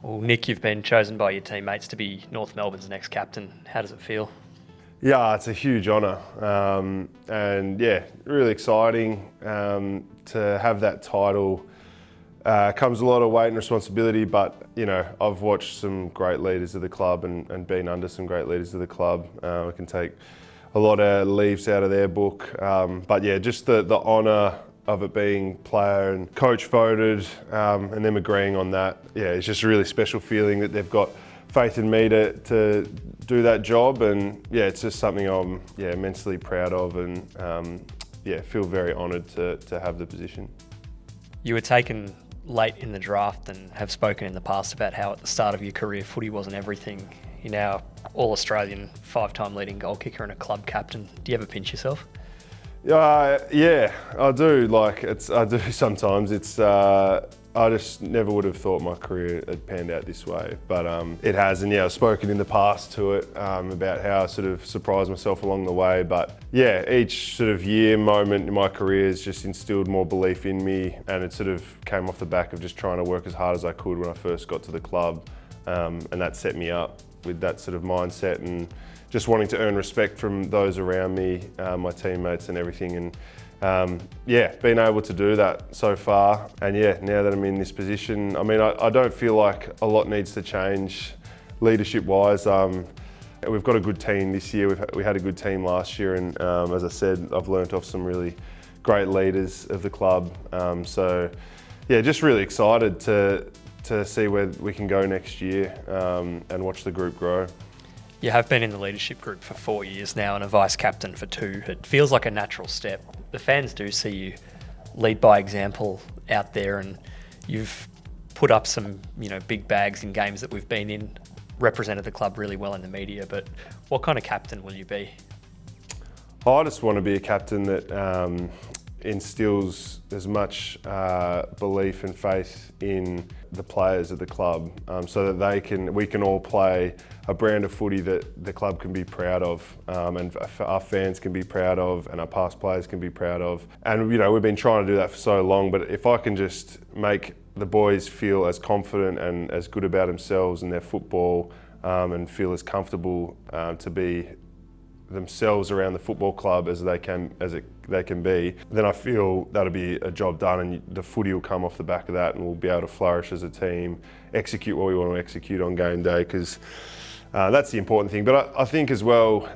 Well, Nick, you've been chosen by your teammates to be North Melbourne's next captain. How does it feel? Yeah, it's a huge honour, and yeah, really exciting to have that title. Comes a lot of weight and responsibility, but you know, I've watched some great leaders of the club and been under some great leaders of the club. I can take a lot of leaves out of their book, but yeah, just the honour of it being player and coach voted, and them agreeing on that. Yeah, it's just a really special feeling that they've got faith in me to do that job, and yeah, it's just something I'm immensely proud of, and feel very honoured to have the position. You were taken late in the draft and have spoken in the past about how at the start of your career footy wasn't everything. You're now All-Australian, 5-time leading goal kicker and a club captain. Do you ever pinch yourself? Yeah, I do. I do sometimes. I just never would have thought my career had panned out this way, but it has. And yeah, I've spoken in the past to it about how I sort of surprised myself along the way. But yeah, each sort of year moment in my career has just instilled more belief in me, and it sort of came off the back of just trying to work as hard as I could when I first got to the club, and that set me up with that sort of mindset and just wanting to earn respect from those around me, my teammates and everything. And being able to do that so far. And yeah, now that I'm in this position, I mean, I don't feel like a lot needs to change leadership-wise. We've got a good team this year. We had a good team last year, and as I said, I've learnt off some really great leaders of the club. So yeah, just really excited to see where we can go next year, and watch the group grow. You have been in the leadership group for 4 years now and a vice captain for 2. It feels like a natural step. The fans do see you lead by example out there, and you've put up some, big bags in games that we've been in, represented the club really well in the media. But what kind of captain will you be? I just want to be a captain that instills as much belief and faith in the players of the club, so that we can all play a brand of footy that the club can be proud of, and our fans can be proud of, and our past players can be proud of. And we've been trying to do that for so long, but if I can just make the boys feel as confident and as good about themselves and their football, and feel as comfortable to be themselves around the football club as they can be, then I feel that'll be a job done, and the footy will come off the back of that, and we'll be able to flourish as a team, execute what we want to execute on game day, because that's the important thing. But I think as well,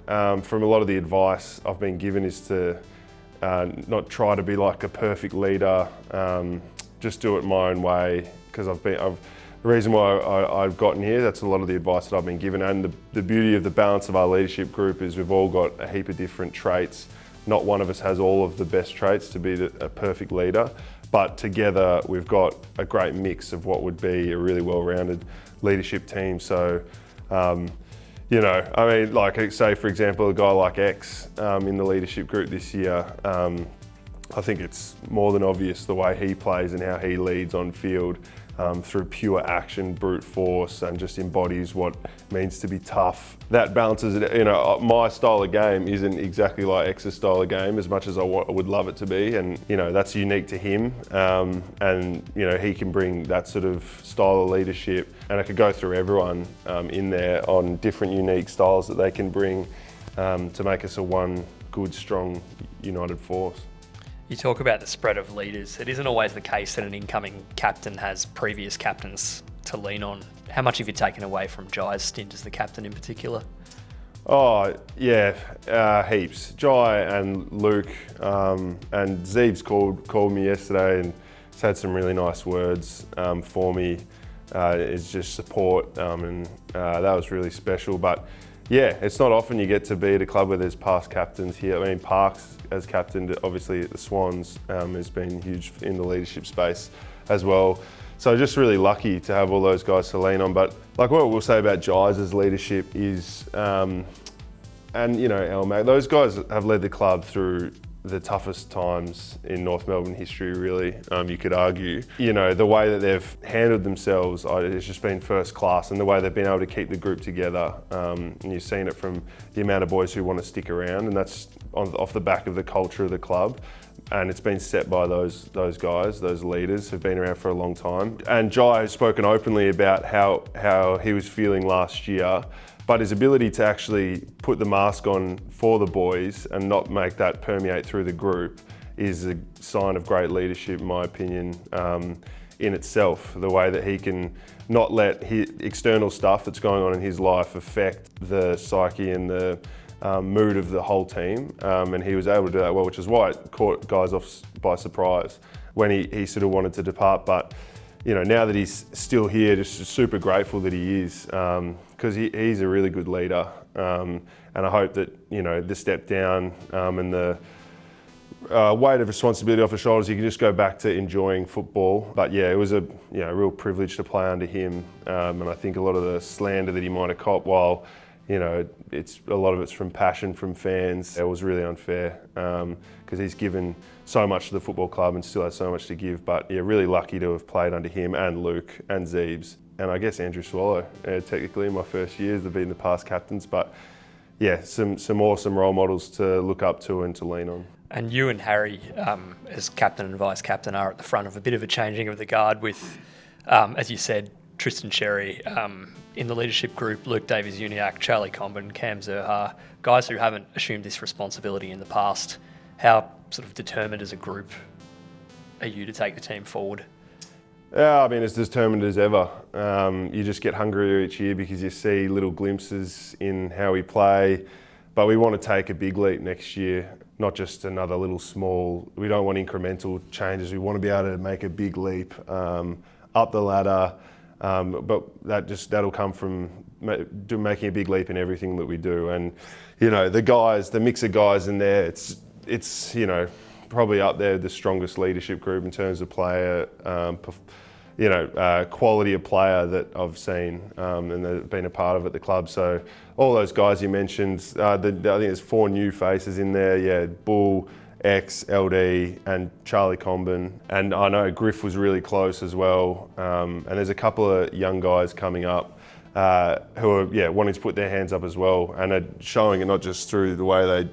from a lot of the advice I've been given, is to not try to be like a perfect leader, just do it my own way, because the reason why I've gotten here, that's a lot of the advice that I've been given. And the beauty of the balance of our leadership group is we've all got a heap of different traits. Not one of us has all of the best traits to be a perfect leader, but together we've got a great mix of what would be a really well-rounded leadership team. So, like say for example, a guy like X in the leadership group this year, I think it's more than obvious the way he plays and how he leads on field, through pure action, brute force, and just embodies what it means to be tough. That balances it. My style of game isn't exactly like X's style of game, as much as I would love it to be, and that's unique to him. And he can bring that sort of style of leadership, and I could go through everyone in there on different unique styles that they can bring to make us a one good, strong, united force. You talk about the spread of leaders. It isn't always the case that an incoming captain has previous captains to lean on. How much have you taken away from Jai's stint as the captain in particular? Oh, yeah, heaps. Jai and Luke and Zeeb's called me yesterday and he's had some really nice words for me. It's just support, and that was really special. But yeah, it's not often you get to be at a club where there's past captains here. I mean, Parks, as captain, obviously at the Swans, has been huge in the leadership space as well. So just really lucky to have all those guys to lean on. But like what we'll say about Jai's leadership is, and Elmac, those guys have led the club through the toughest times in North Melbourne history, really, you could argue. You know, the way that they've handled themselves, it's just been first class, and the way they've been able to keep the group together. And you've seen it from the amount of boys who want to stick around, and that's off the back of the culture of the club. And it's been set by those guys, those leaders who've been around for a long time. And Jai has spoken openly about how he was feeling last year, but his ability to actually put the mask on for the boys and not make that permeate through the group is a sign of great leadership, in my opinion, in itself. The way that he can not let external stuff that's going on in his life affect the psyche and the mood of the whole team, and he was able to do that well, which is why it caught guys off by surprise when he sort of wanted to depart. But you know, now that he's still here, just super grateful that he is, because he's a really good leader, and I hope that, you know, the step down and the weight of responsibility off his shoulders, he can just go back to enjoying football. But yeah, it was a real privilege to play under him, and I think a lot of the slander that he might have copped, while you know, a lot of it's from passion from fans. It was really unfair because he's given so much to the football club and still has so much to give. But yeah, really lucky to have played under him and Luke and Zeebs. And I guess Andrew Swallow, technically in my first years, they've been the past captains. But yeah, some awesome role models to look up to and to lean on. And you and Harry, as captain and vice captain, are at the front of a bit of a changing of the guard with, as you said, Tristan Sherry, in the leadership group, Luke Davies-Uniacke, Charlie Comben, Cam Zerha, guys who haven't assumed this responsibility in the past. How sort of determined as a group are you to take the team forward? Yeah, I mean, as determined as ever. You just get hungrier each year because you see little glimpses in how we play. But we want to take a big leap next year, not just another little small. We don't want incremental changes. We want to be able to make a big leap up the ladder. But that'll come from making a big leap in everything that we do. And you know, the mix of guys in there, it's you know, probably up there the strongest leadership group in terms of player, quality of player that I've seen, and they've been a part of at the club. So all those guys you mentioned, I think there's 4 new faces in there. Yeah, Bull, X, LD and Charlie Comben. And I know Griff was really close as well. And there's a couple of young guys coming up who are wanting to put their hands up as well, and are showing it not just through the way they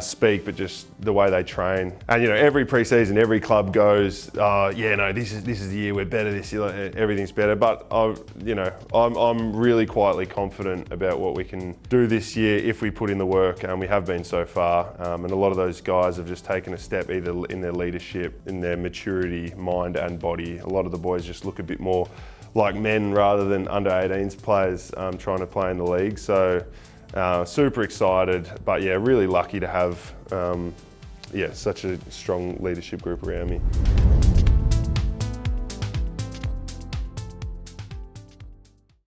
speak, but just the way they train. And you know, every pre-season, every club goes, this is the year we're better this year, everything's better. But I'm really quietly confident about what we can do this year if we put in the work, and we have been so far. And a lot of those guys have just taken a step either in their leadership, in their maturity, mind and body. A lot of the boys just look a bit more like men rather than under 18s players trying to play in the league. So. Super excited, but yeah, really lucky to have such a strong leadership group around me.